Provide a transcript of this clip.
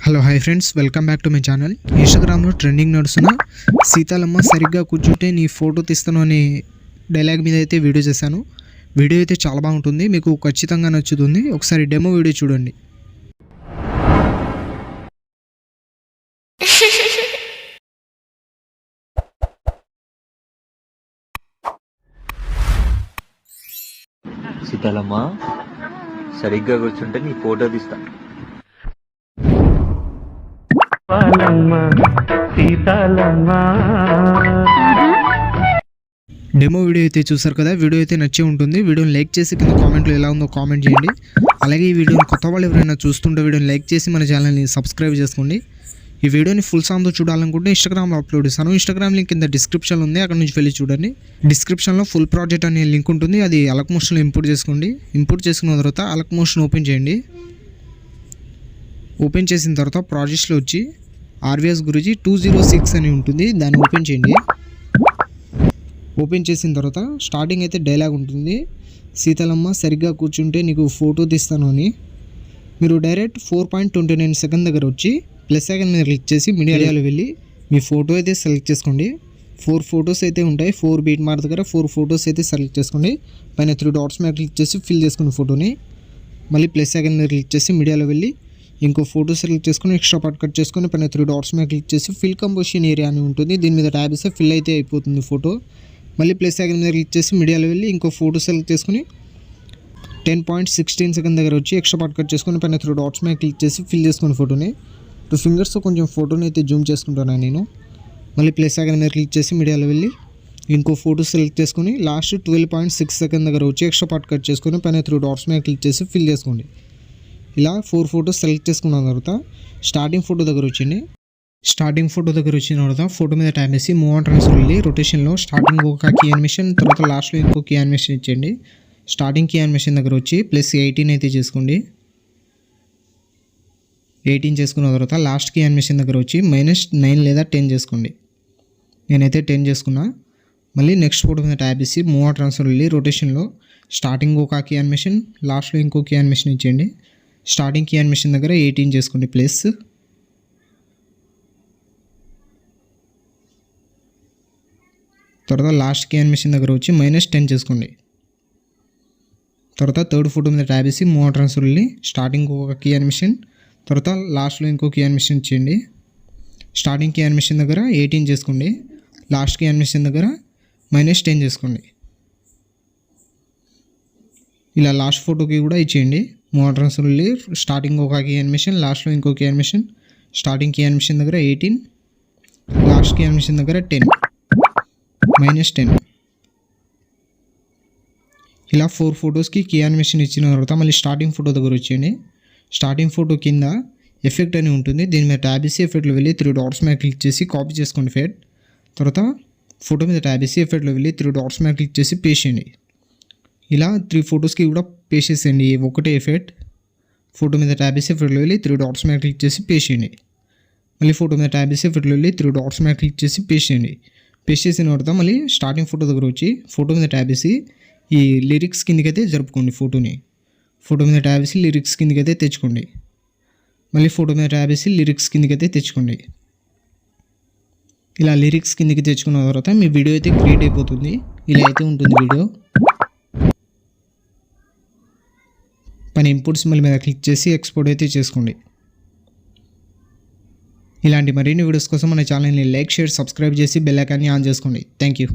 Hello hi friends, welcome back to my channel. ఇన్స్టాగ్రామ్లో trending నడుస్తున్న సీతాలమ్మ సరిగ్గా కూర్చుంటే నీ ఫోటో తీస్తాను అనే డైలాగ్ మీద అయితే వీడియో చేశాను. వీడియో అయితే చాలా బాగుంటుంది, మీకు ఖచ్చితంగా నచ్చుతుంది. ఒకసారి డెమో వీడియో చూడండి. సీతాలమ్మ సరిగ్గా కూర్చుంటే నీ ఫోటో తీస్తా. డెమో వీడియో అయితే చూసారు కదా, వీడియో అయితే నచ్చే ఉంటుంది. వీడియోని లైక్ చేసి కింద కామెంట్లో ఎలా ఉందో కామెంట్ చేయండి. అలాగే ఈ వీడియోని కొత్త వాళ్ళు ఎవరైనా చూస్తుంటే వీడియోని లైక్ చేసి మన ఛానల్ని సబ్స్క్రైబ్ చేసుకోండి. ఈ వీడియోని ఫుల్ సాంగ్తో చూడాలనుకుంటే ఇన్స్టాగ్రామ్లో అప్లోడ్ చేస్తాను. ఇన్స్టాగ్రామ్ లింక్ కింద డిస్క్రిప్షన్ ఉంది, అక్కడ నుంచి వెళ్ళి చూడండి. డిస్క్రిప్షన్లో ఫుల్ ప్రాజెక్ట్ అనే లింక్ ఉంటుంది, అది అలక్ మోషన్లో ఇంపోర్ట్ చేసుకోండి. ఇంపోర్ట్ చేసుకున్న తర్వాత అలక్ మోషన్ ఓపెన్ చేయండి. ఓపెన్ చేసిన తర్వాత ప్రాజెక్ట్స్లో వచ్చి ఆర్వీఎస్ గురించి 206 అని ఉంటుంది, దాన్ని ఓపెన్ చేయండి. ఓపెన్ చేసిన తర్వాత స్టార్టింగ్ అయితే డైలాగ్ ఉంటుంది, సీతాలమ్మ సరిగ్గా కూర్చుంటే నీకు ఫోటో తీస్తాను అని. మీరు డైరెక్ట్ 4.29 సెకండ్ దగ్గర వచ్చి ప్లస్ ఐకాన్ మీద క్లిక్ చేసి మీడియాలో వెళ్ళి మీ ఫోటో అయితే సెలెక్ట్ చేసుకోండి. 4 ఫొటోస్ అయితే ఉంటాయి. 4 బీట్ మార్క్ దగ్గర 4 ఫొటోస్ అయితే సెలెక్ట్ చేసుకోండి. పైన 3 డాట్స్ మీద క్లిక్ చేసి ఫిల్ చేసుకుని ఫోటోని మళ్ళీ ప్లస్ ఐకాన్ మీద క్లిక్ చేసి మీడియాలో వెళ్ళి ఇంకో ఫోటో సెలెక్ట్ చేసుకుని ఎక్స్ట్రా పార్ట్ కట్ చేసుకుని పైన 3 డాట్స్ మీద క్లిక్ చేసి ఫిల్ కంపోజిషన్ ఏరియా అని ఉంటుంది, దీని మీద ట్యాబ్ ఇస్తే ఫిల్ అయితే అయిపోతుంది ఫోటో. మళ్ళీ ప్లస్ ఐకాన్ మీద క్లిక్ చేసి మీడియాలో వెళ్ళి ఇంకో ఫోటో సెలెక్ట్ చేసుకుని 10.16 సెకండ్ దగ్గర వచ్చి ఎక్స్ట్రా పార్ట్ కట్ చేసుకుని పైన 3 డాట్స్ మీద క్లిక్ చేసి ఫిల్ చేసుకుని ఫోటోని 2 ఫింగర్స్తో కొంచెం ఫోటోని అయితే జూమ్ చేసుకుంటాను నేను. మళ్ళీ ప్లస్ ఐకాన్ మీద క్లిక్ చేసి మీడియాలో వెళ్ళి ఇంకో ఫోటో సెలెక్ట్ చేసుకుని లాస్ట్ 12.6 సెకండ్ దగ్గర వచ్చి ఎక్స్ట్రా పార్ట్ కట్ చేసుకుని పైన 3 డాట్స్ మీద క్లిక్ చేసి ఫిల్ చేసుకోండి. ఇలా 4 ఫొటోస్ సెలెక్ట్ చేసుకున్న తర్వాత స్టార్టింగ్ ఫోటో దగ్గర వచ్చింది. స్టార్టింగ్ ఫోటో దగ్గర వచ్చిన తర్వాత ఫోటో మీద ట్యాప్ చేసి మూవ్ ఆన్ ట్రాన్స్ఫర్ వెళ్ళి రొటేషన్లో స్టార్టింగ్ ఒక కీ యానిమేషన్, తర్వాత లాస్ట్లో ఇంకో కీ యానిమేషన్ ఇచ్చేయండి. స్టార్టింగ్ కీ యానిమేషన్ దగ్గర వచ్చి +18 అయితే చేసుకోండి. 18 చేసుకున్న తర్వాత లాస్ట్ కీ యానిమేషన్ దగ్గర వచ్చి -9 లేదా 10 చేసుకోండి. నేనైతే 10 చేసుకున్నా. మళ్ళీ నెక్స్ట్ ఫోటో మీద ట్యాప్ చేసి మూవ్ ఆన్ ట్రాన్స్ఫర్ వెళ్ళి రొటేషన్లో స్టార్టింగ్ ఒక కీ యానిమేషన్, లాస్ట్లో ఇంకో కీ యానిమేషన్ ఇచ్చేయండి. స్టార్టింగ్ కీ యానిమేషన్ దగ్గర 18 చేసుకోండి ప్లస్. తర్వాత లాస్ట్ కీ యానిమేషన్ దగ్గర వచ్చి -10 చేసుకోండి. తర్వాత థర్డ్ ఫోటో మీద ట్యాప్ చేసి మూవ్ ఆన్ ట్రాన్స్ఫర్ వెళ్ళి స్టార్టింగ్ ఒక కీ యానిమేషన్, తర్వాత లాస్ట్లో ఇంకో కీ యానిమేషన్ ఇచ్చేయండి. స్టార్టింగ్ కీ యానిమేషన్ దగ్గర 18 చేసుకోండి, లాస్ట్ కీ యానిమేషన్ దగ్గర -10 చేసుకోండి. ఇలా లాస్ట్ ఫోటోకి కూడా ఇచ్చేయండి. మూవ్ ఆన్ ట్రాన్స్ఫర్ వెళ్ళి స్టార్టింగ్ ఒక కీ యానిమేషన్, లాస్ట్లో ఇంకో key animation, starting key animation దగ్గర 18, లాస్ట్ కీ యానిమేషన్ దగ్గర -10. ఇలా 4 ఫొటోస్కి కీ యానిమేషన్ ఇచ్చిన తర్వాత మళ్ళీ స్టార్టింగ్ ఫోటో దగ్గర వచ్చేయండి. స్టార్టింగ్ ఫోటో కింద ఎఫెక్ట్ అని ఉంటుంది, దీని మీద ట్యాబ్ చేసి ఎఫెక్ట్లో వెళ్ళి 3 డాట్స్ మీద క్లిక్ చేసి కాపీ చేసుకోండి ఎఫెక్ట్. తర్వాత ఫోటో మీద ట్యాబ్ చేసి ఎఫెక్ట్లో వెళ్ళి 3 డాట్స్ మీద క్లిక్ చేసి పేస్ట్ చేయండి. ఇలా 3 ఫొటోస్కి కూడా పేస్ట్ చేసేయండి, ఒకటే ఎఫెక్ట్. ఫోటో మీద ట్యాబ్ చేసి ఎఫెక్ట్లో వెళ్ళి 3 డాట్స్ మీద క్లిక్ చేసి పేస్ట్ చేయండి. మళ్ళీ ఫోటో మీద ట్యాబ్ చేసి ఎఫెక్ట్లో వెళ్ళి 3 డాట్స్ మీద క్లిక్ చేసి పేస్ట్ చేయండి. పేస్ట్ చేసిన తర్వాత మళ్ళీ స్టార్టింగ్ ఫోటో దగ్గర వచ్చి ఫోటో మీద ట్యాబ్ చేసి ఈ లిరిక్స్ కిందకైతే జరుపుకోండి ఫోటోని. ఫోటో మీద ట్యాబ్ చేసి లిరిక్స్ కిందకైతే తెచ్చుకోండి. మళ్ళీ ఫోటో మీద ట్యాబ్ చేసి లిరిక్స్ కిందకైతే తెచ్చుకోండి. ఇలా లిరిక్స్ కిందకి తెచ్చుకున్న తర్వాత మీ వీడియో అయితే క్రియేట్ అయిపోతుంది. ఇలా అయితే ఉంటుంది వీడియో. పైన ఇంపోర్ట్ సింబల్ మీద క్లిక్ చేసి ఎక్స్పోర్ట్ అయితే చేసుకోండి. ఇలాంటి మరిన్ని వీడియోస్ కోసం మన ఛానల్ని లైక్, షేర్, సబ్స్క్రైబ్ చేసి బెల్ ఐకాన్ని ఆన్ చేసుకోండి. Thank you.